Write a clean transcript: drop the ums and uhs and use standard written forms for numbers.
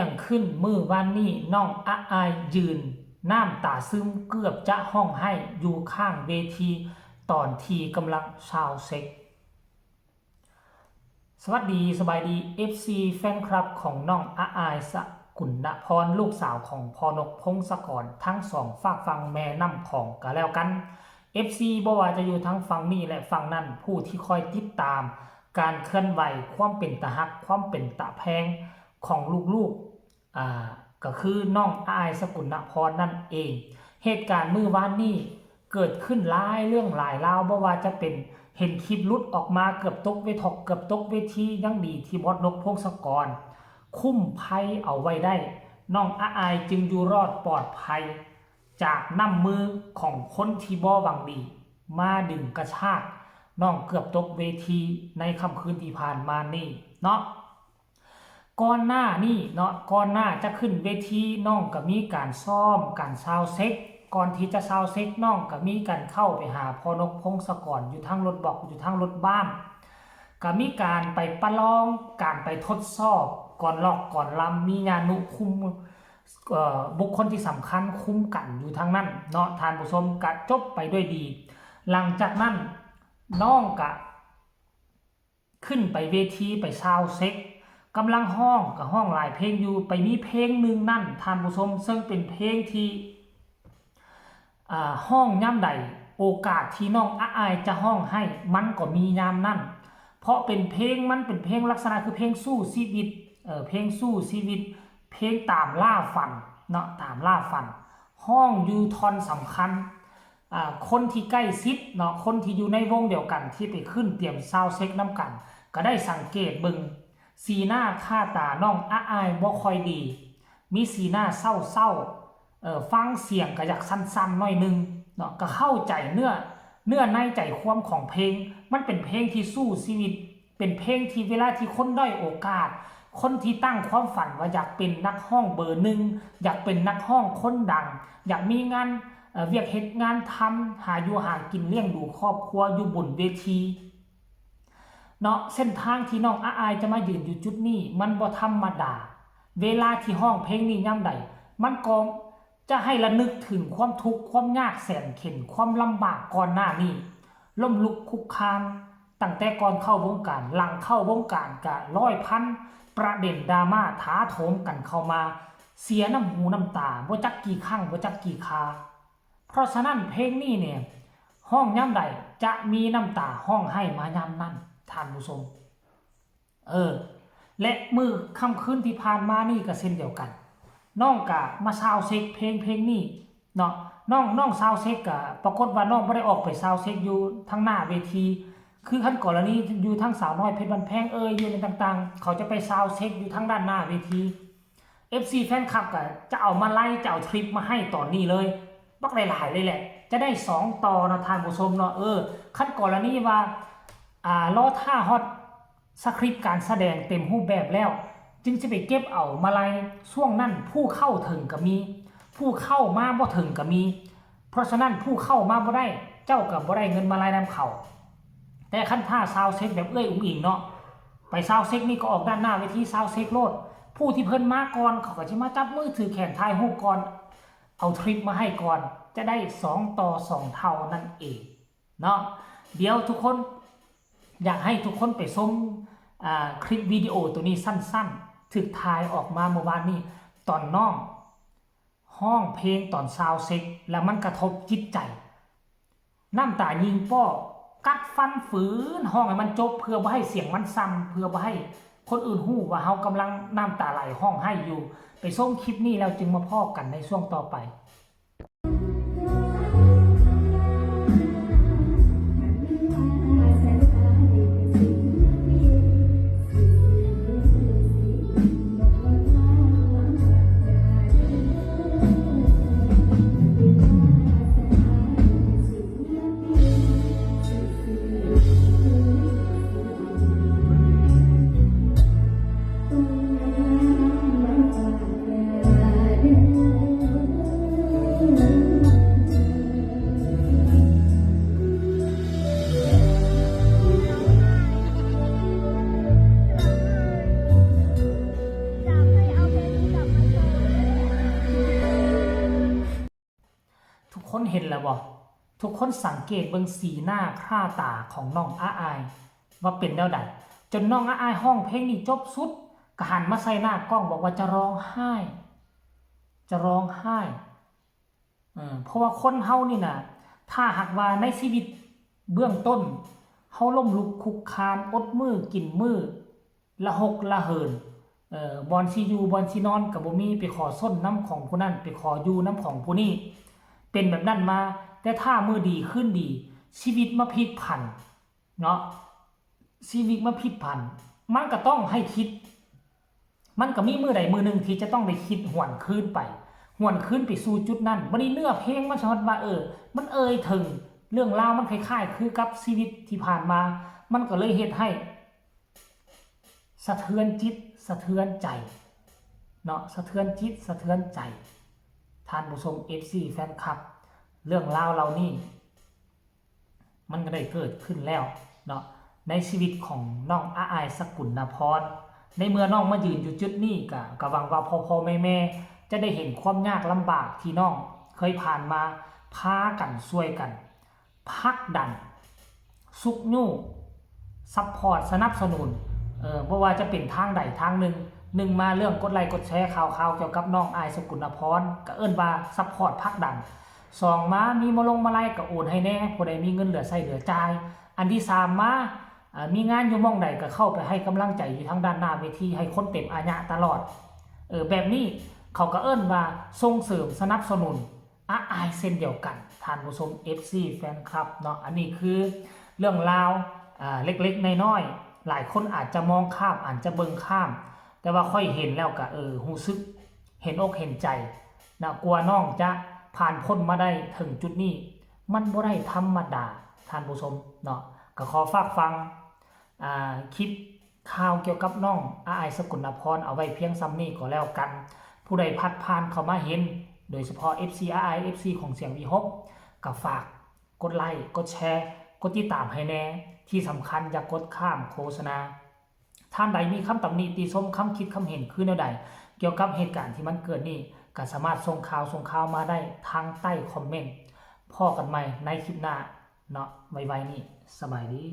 ยงขึ้นมือวันนี้น้องอาอายยืนน้ำตาซึมเกือบจะห้องให้อยู่ข้างเวทีตอนทีกำลังซาวเซ็กสวัสดีสบายดี FC แฟนคลับของน้องอาอายสกุลพรลูกสาวของพอนกพงศกรทั้งสองฝากฟังแม่น้ำของกันแล้วกัน FC บ่ว่าจะอยู่ทั้งฝั่งนี้และฝั่งนั้นผู้ที่คอยติดตามการเคลื่อนไหวความเป็นตะฮักความเป็นตะแพงของลูกๆก็คือน้องอาอายสกุลพรนั่นเองเหตุการณ์มื้อวานนี้เกิดขึ้นหลายเรื่องหลายราวบ่ว่าจะเป็นเห็นคลิปลุดออกมาเกือบตกเวทเกือบตกเวทียังดีที่บอสนกพงศกรคุ้มภัยเอาไว้ได้น้องอาอายจึงอยู่รอดปลอดภัยจากน้ำมือของคนที่บ่หวังดีมาดึงกระชากน้องเกือบตกเวทีในค่ำคืนที่ผ่านมานี่เนาะก่อนหน้านี่เนาะก่อนหน้าจะขึ้นเวทีน้องก็มีการซ้อมการซาวเซ็กก่อนที่จะซาวเซ็กน้องก็มีการเข้าไปหาพอนกพงศกรอยู่ทางรถบอกอยู่ทางรถบ้านก็มีการไปประลองการไปทดสอบก่อนลอกก่อนลำมีญาณุคุมบุคคลที่สำคัญคุ้มกันอยู่ทางนั้นเนาะทานผู้ชมกะจบไปด้วยดีหลังจากนั้นน้องกะขึ้นไปเวทีไปซาวเซ็กกำลังห้องกับห้องหลายเพลงอยู่ไปมีเพลงหนึ่งนั่นทานผู้ชมซึ่งเป็นเพลงที่ห้องย่ำใดโอกาสที่น้องอาอายจะห้องให้มันก็มียามนั่นเพราะเป็นเพลงมันเป็นเพลงลักษณะคือเพลงสู้ชีวิตเพลงสู้ชีวิตเพลงตามล่าฝันเนาะตามล่าฝันห้องยูทอนสำคัญคนที่ใกล้ชิดเนาะคนที่อยู่ในวงเดียวกันที่ไปขึ้นเตรียมซาวเซ็กน้ำกันก็ได้สังเกตบึงสีหน้าค่าตาน้องอาอายบ่ค่อยดีมีสีหน้าเศร้าฟังเสียงก็อยากสั้นๆหน่อยนึงเนาะก็เข้าใจเนื้อในใจความของเพลงมันเป็นเพลงที่สู้ชีวิตเป็นเพลงที่เวลาที่คนด้อยโอกาสคนที่ตั้งความฝันว่าอยากเป็นนักร้องเบอร์หนึ่งอยากเป็นนักร้องคนดังอยากมีงานเวียกเหตุงานทำหาอยู่หากินเลี้ยงดูครอบครัวอยู่บนเวทีเนาะเส้นทางที่น้องอาอายจะมายืนอยู่จุดนี้มันบ่ธรรมดาเวลาที่ห้องเพลงนี้ย่ำใดมันก็จะให้ระลึกถึงความทุกข์ความยากแสนเข็ญความลำบากก่อนหน้านี้ล้มลุกคุกคานตั้งแต่ก่อนเข้าวงการหลังเข้าวงการกะร้อยพันประเด็นดราม่าท้าโถมกันเข้ามาเสียน้ำหูน้ำตาบ่จักกี่ครั้งบ่จักกี่คาเพราะฉะนั้นเพลงนี้เนี่ยห้องย่ำใดจะมีน้ำตาห้องให้มายามนั้นท่านผู้ชมและมือค่ำคืนที่ผ่านมานี่ก็เช่นเดียวกันน้องกะมาซาวเซ็กเพลงนี้เนาะน้องซาวเซ็กกะปรากฏว่าน้องไม่ได้ออกไปซาวเซ็กอยู่ทั้งหน้าเวทีคือขั้นก่อนแล้วนี้อยู่ทั้งสาวน้อยเพชรบันแพงอยู่ในต่างๆเขาจะไปซาวเซ็กอยู่ทั้งด้านหน้าเวที FC แฟนคลับกะจะเอามาไล่จะเอาทริปมาให้ตอนนี้เลยบักหลายๆเลยแหละจะได้2ต่อนะท่านผู้ชมเนาะขั้นก่อนแล้วนี้ว่ารอท่าฮอตสคริปต์การแสดงเต็มรูปแบบแล้วจึงจะไปเก็บเอามาไล่ช่วงนั้นผู้เข้าถึงก็มีผู้เข้ามาบ่ถึงก็มีเพราะฉะนั้นผู้เข้ามาบ่ได้เจ้ากับบ่ได้เงินมาไล่นำเขาแต่ขั้นท่าซาวเซ็กแบบอุ้งอิงเนาะไปซาวเซ็กนี่ก็ออกด้านหน้าเวทีซาวเซ็กโลดผู้ที่เพิ่นมาก่อนเขาก็จะมาจับมือถือแขนทายรูปก่อนเอาทริปมาให้ก่อนจะได้2ต่อ2เท่านั่นเองเนาะเดี๋ยวทุกคนอยากให้ทุกคนไปชมคลิปวิดีโอตัวนี้สั้นๆถึกถ่ายออกมาเมื่อวานนี้ตอนน้องห้องเพลงตอนซาวเซ็กแล้วมันกระทบจิตใจน้ำตายิงป้อกัดฟันฝืนห้องให้มันจบเพื่อบ่ให้เสียงมันซ้ำเพื่อบ่ให้คนอื่นหู้ว่าเฮากำลังน้ำตาไหลห้องให้อยู่ไปชมคลิปนี้แล้วจึงมาพอกันในช่วงต่อไป เห็นแล้วบ่ทุกคนสังเกตเบิ่งสีหน้าค่าตาของน้องอาอายว่าเป็นแนวใดจนน้องอาอายห้องเพลงนี้จบสุดก็หันมาใส่หน้ากล้องบอกว่าจะร้องไห้จะร้องไห้เพราะว่าคนเฮานี่นะถ้าหากว่าในชีวิตเบื้องต้นเฮาล้มลุกคลุกคลานอดมื้อกินมื้อละหกละเหินบอนสิอยู่บอนสินอนก็บ่มีไปขอส้นน้ำของผู้นั้นไปขออยู่น้ำของผู้นี้เป็นแบบนั้นมาแต่ถ้ามือดีขึ้นดีชีวิตมาพลิกผันเนาะชีวิตมาพลิกผันมันก็ต้องให้คิดมันก็มีมือใดมือหนึ่งที่จะต้องได้คิดหวนคืนไปหวนคืนไปสู่จุดนั้นบัดนี้เนื้อเพลงมันสอนว่ามันถึงเรื่องราวมันคล้ายๆคือกับชีวิตที่ผ่านมามันก็เลยเฮ็ดให้สะเทือนจิตสะเทือนใจเนาะสะเทือนจิตสะเทือนใจท่านผู้ชม FC แฟนคลับเรื่องราวเหล่านี้มันก็ได้เกิดขึ้นแล้วเนาะในชีวิตของน้องอาอายสกุลพรในเมื่อน้องมายืนอยู่จุดนี้ก็หวังว่าพ่อแม่จะได้เห็นความยากลำบากที่น้องเคยผ่านมาพากันช่วยกันพักดันซุกยู่ซัพพอร์ตสนับสนุนบ่ว่าจะเป็นทางใดทางหนึ่งมาเรื่องกดไลค์กดแชร์ข่าวเกี่ยวกับน้องอายสกุลพรก็เอิ้นว่าซัพพอร์ตพักดัน2มามีมาไล่ก็โอนให้แน่ผู้ใดมีเงินเหลือใช้เหลือจ่ายอันที่3มามีงานอยู่หม้องใดก็เข้าไปให้กำลังใจอยู่ทางด้านหน้าเวทีให้คนเต็มอาญะตลอดแบบนี้เขาก็เอิ้นว่าส่งเสริมสนับสนุนอาอายเส้นเดียวกันท่านผู้ชม FC แฟนคลับเนาะอันนี้คือเรื่องราวเล็กๆน้อยๆหลายคนอาจจะมองข้ามอาจจะเบิ่งข้ามแต่ว่าค่อยเห็นแล้วก็รู้สึกเห็นอกเห็นใจนะกลัวน้องจะผ่านพ้นมาได้ถึงจุดนี้มันบ่ได้ธรรมดาท่านผู้ชมเนาะก็ขอฝากฟังคลิปข่าวเกี่ยวกับน้องอาอายสกุลพรเอาไว้เพียงซ้ำนี้ก็แล้วกันผู้ใดพัดผ่านเข้ามาเห็นโดยเฉพาะ FC อาอาย FC ของเสียงวีฮกก็ฝากกดไลค์กดแชร์กดติดตามให้แน่ที่สำคัญอย่ากดข้ามโฆษณาท่านใดมีคำตำหนิติชมคำคิดคำเห็นคือแนวใดเกี่ยวกับเหตุการณ์ที่มันเกิดนี่ก็สามารถส่งข่าวมาได้ทางใต้คอมเมนต์พอกันใหม่ในคลิปหน้าเนาะไว้นี้สบายดี